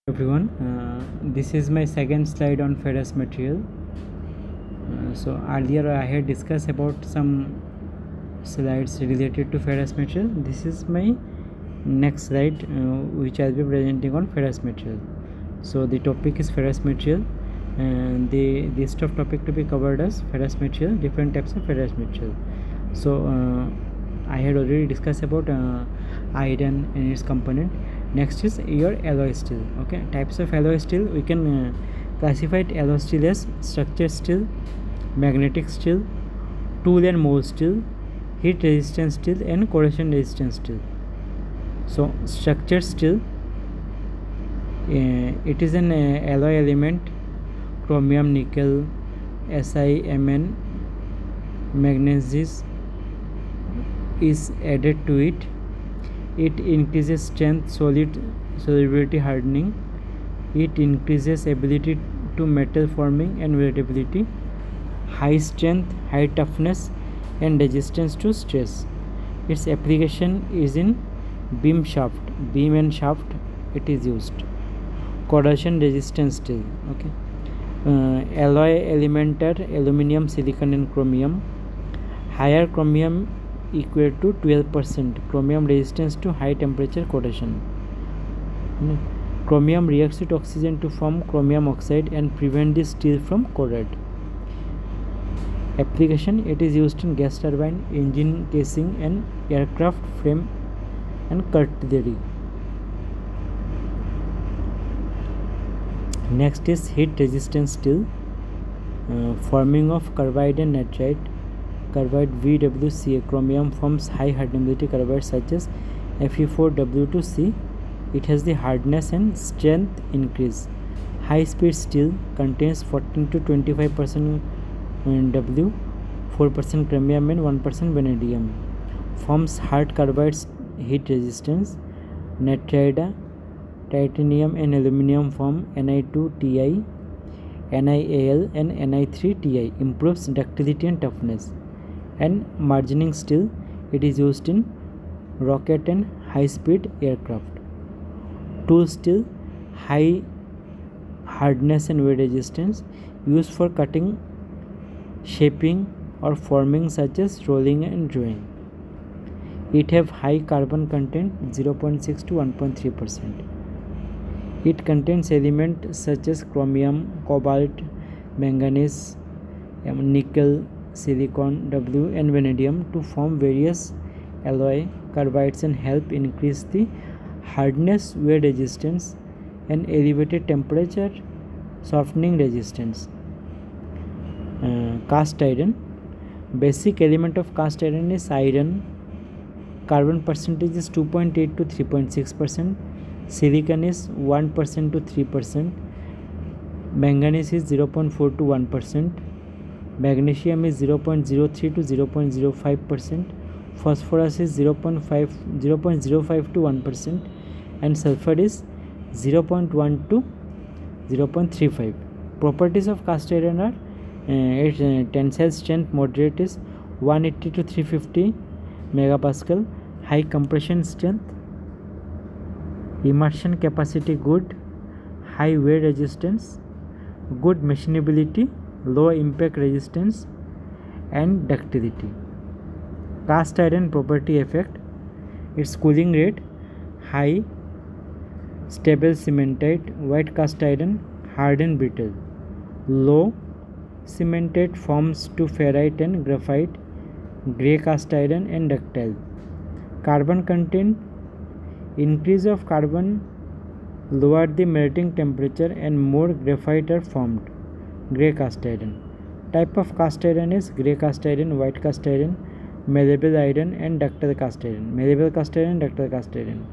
Everyone, this is my second slide on ferrous material. So earlier I had discussed about some slides related to ferrous material. This is my next slide which I'll be presenting on ferrous material. So the topic is ferrous material, and the list of topic to be covered as ferrous material, different types of ferrous material. So I had already discussed about iron and its component. Next is your alloy steel. Okay, types of alloy steel we can classify alloy steel as structured steel, magnetic steel, tool and mold steel, heat resistant steel, and corrosion resistant steel. So structured steel, it is an alloy element, chromium, nickel, Si, Mn, manganese is added to it. It increases strength, solubility, hardening. It increases ability to metal forming and weldability, high strength, high toughness, and resistance to stress. Its application is in beam and shaft. It is used. Corrosion resistant steel. Okay. Alloy element are aluminum, silicon, and chromium. Higher chromium equal to 12% chromium resistance to high temperature corrosion. Chromium reacts with oxygen to form chromium oxide and prevent the steel from corrode. Application: it is used in gas turbine, engine casing, and aircraft frame and cutlery. Next is heat resistant steel. Forming of carbide and nitride. Carbide VWCA chromium forms high hardenability carbide such as Fe4W2C. It has the hardness and strength increase. High speed steel contains 14 to 25% W, 4% chromium, and 1% vanadium. Forms hard carbides, heat resistance. Nitride, titanium, and aluminum form Ni2Ti, NiAl, and Ni3Ti. Improves ductility and toughness. And margining steel, it is used in rocket and high speed aircraft. Tool steel, high hardness and weight resistance, used for cutting, shaping, or forming such as rolling and drawing. It have high carbon content 0.6 to 1.3%. It contains elements such as chromium, cobalt, manganese, nickel, silicon, W, and vanadium to form various alloy carbides and help increase the hardness, wear resistance, and elevated temperature softening resistance. Cast iron. Basic element of cast iron is iron. Carbon percentage is 2.8 to 3.6%. Silicon is 1% to 3%. Manganese is 0.4 to 1%. Magnesium is 0.03 to 0.05%. Phosphorus is 0.05 to 1%. And sulfur is 0.1 to 0.35. Properties of cast iron are its tensile strength moderate is 180 to 350 megapascal. High compression strength. Immersion capacity good. High wear resistance. Good machinability. Low impact resistance and ductility. Cast iron property effect: its cooling rate high, stable cementite. White cast iron hard and brittle. Low cementite forms to ferrite and graphite. Grey cast iron and ductile. Carbon content: increase of carbon lower the melting temperature and more graphite are formed. Grey cast iron. Type of cast iron is grey cast iron, white cast iron, malleable iron, and ductile cast iron. Malleable cast iron, ductile cast iron.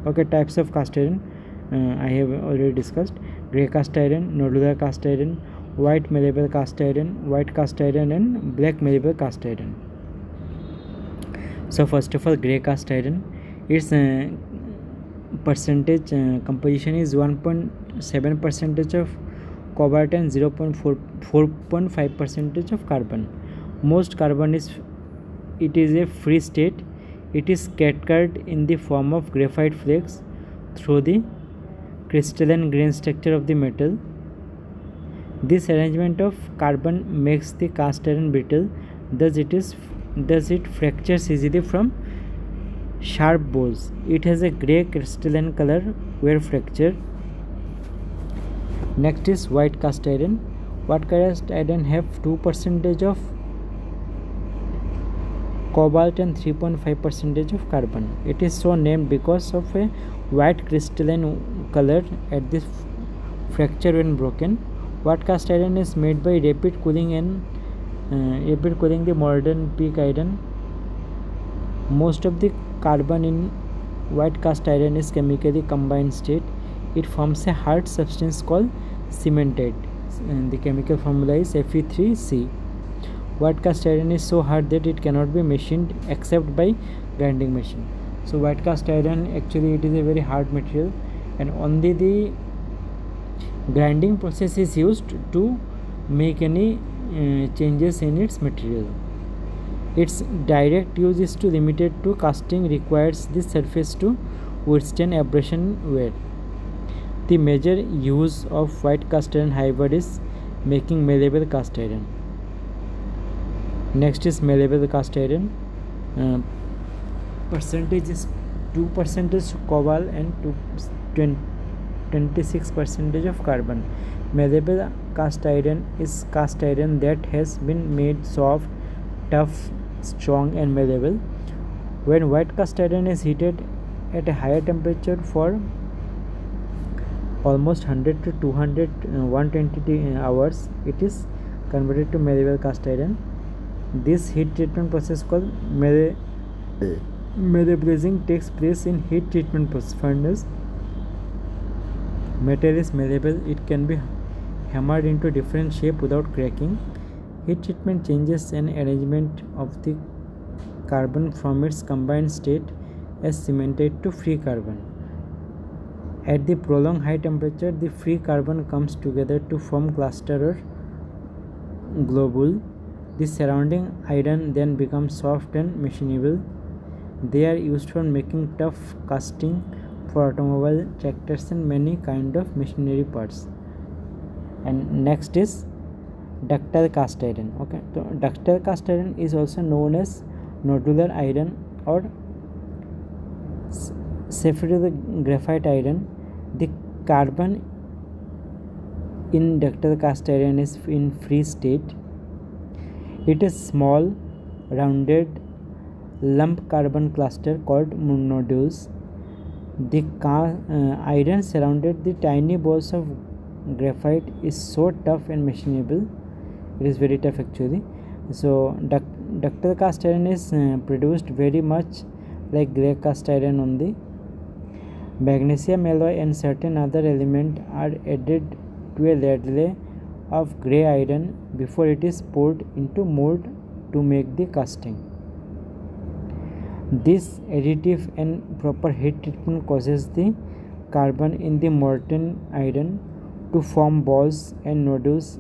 Okay, types of cast iron I have already discussed. Grey cast iron, nodular cast iron, white malleable cast iron, white cast iron, and black malleable cast iron. So first of all, grey cast iron, its percentage composition is 1.7% of cobalt and 0.4% of carbon. Most carbon is a free state. It is scattered in the form of graphite flakes through the crystalline grain structure of the metal. This arrangement of carbon makes the cast iron brittle, thus it fractures easily from sharp bores. It has a grey crystalline color where fractured. Next is white cast iron. White cast iron have 2% of cobalt and 3.5% of carbon. It is so named because of a white crystalline color at the fracture when broken. White cast iron is made by rapid cooling the modern pig iron. Most of the carbon in white cast iron is chemically combined state. It forms a hard substance called cementite. And the chemical formula is Fe3C. White cast iron is so hard that it cannot be machined except by grinding machine. So white cast iron, actually it is a very hard material, and only the grinding process is used to make any changes in its material. Its direct use is too limited to casting, requires the surface to withstand abrasion wear. The major use of white cast iron, however, is making malleable cast iron. Next is malleable cast iron. Percentage is 2% cobalt and 26% of carbon. Malleable cast iron is cast iron that has been made soft, tough, strong and malleable. When white cast iron is heated at a higher temperature for almost 100 to 200 120 hours, it is converted to malleable cast iron. This heat treatment process called malebolizing takes place in heat treatment furnace. Metal is malleable, it can be hammered into different shape without cracking. Heat treatment changes an arrangement of the carbon from its combined state as cementite to free carbon. At the prolonged high temperature, the free carbon comes together to form cluster or globule. The surrounding iron then becomes soft and machinable. They are used for making tough casting for automobile, tractors and many kind of machinery parts. And next is ductile cast iron. Okay, so ductile cast iron is also known as nodular iron or sapphire graphite iron. The carbon in ductile cast iron is in free state. It is small, rounded lump carbon cluster called nodules. The iron surrounded the tiny balls of graphite is so tough and machinable. It is very tough actually. So ductile cast iron is produced very much like grey cast iron only. Magnesium alloy and certain other elements are added to a ladle of grey iron before it is poured into mold to make the casting. This additive and proper heat treatment causes the carbon in the molten iron to form balls and nodules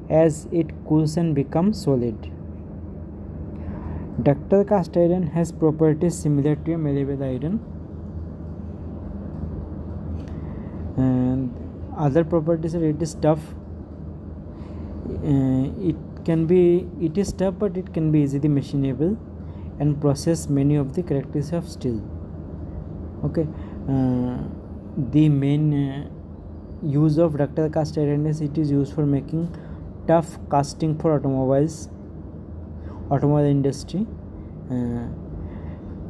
as it cools and becomes solid. Ductile cast iron has properties similar to a malleable iron, and other properties are it is tough. It is tough, but it can be easily machinable and process many of the characteristics of steel. Okay, the main use of ductile cast iron is it is used for making tough casting for automobile industry,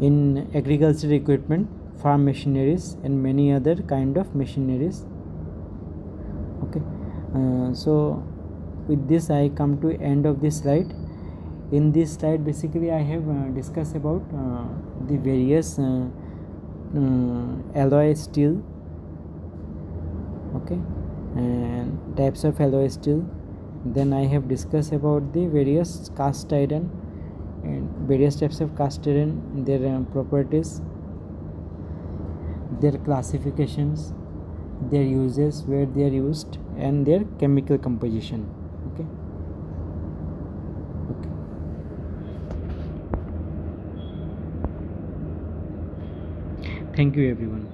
in agricultural equipment, farm machineries and many other kind of machineries. Okay, so with this I come to end of this slide. In this slide basically I have discussed about the various alloy steel, okay, and types of alloy steel. Then I have discussed about the various cast iron and various types of cast iron, their properties, their classifications, their uses, where they are used and their chemical composition. Okay. Thank you everyone.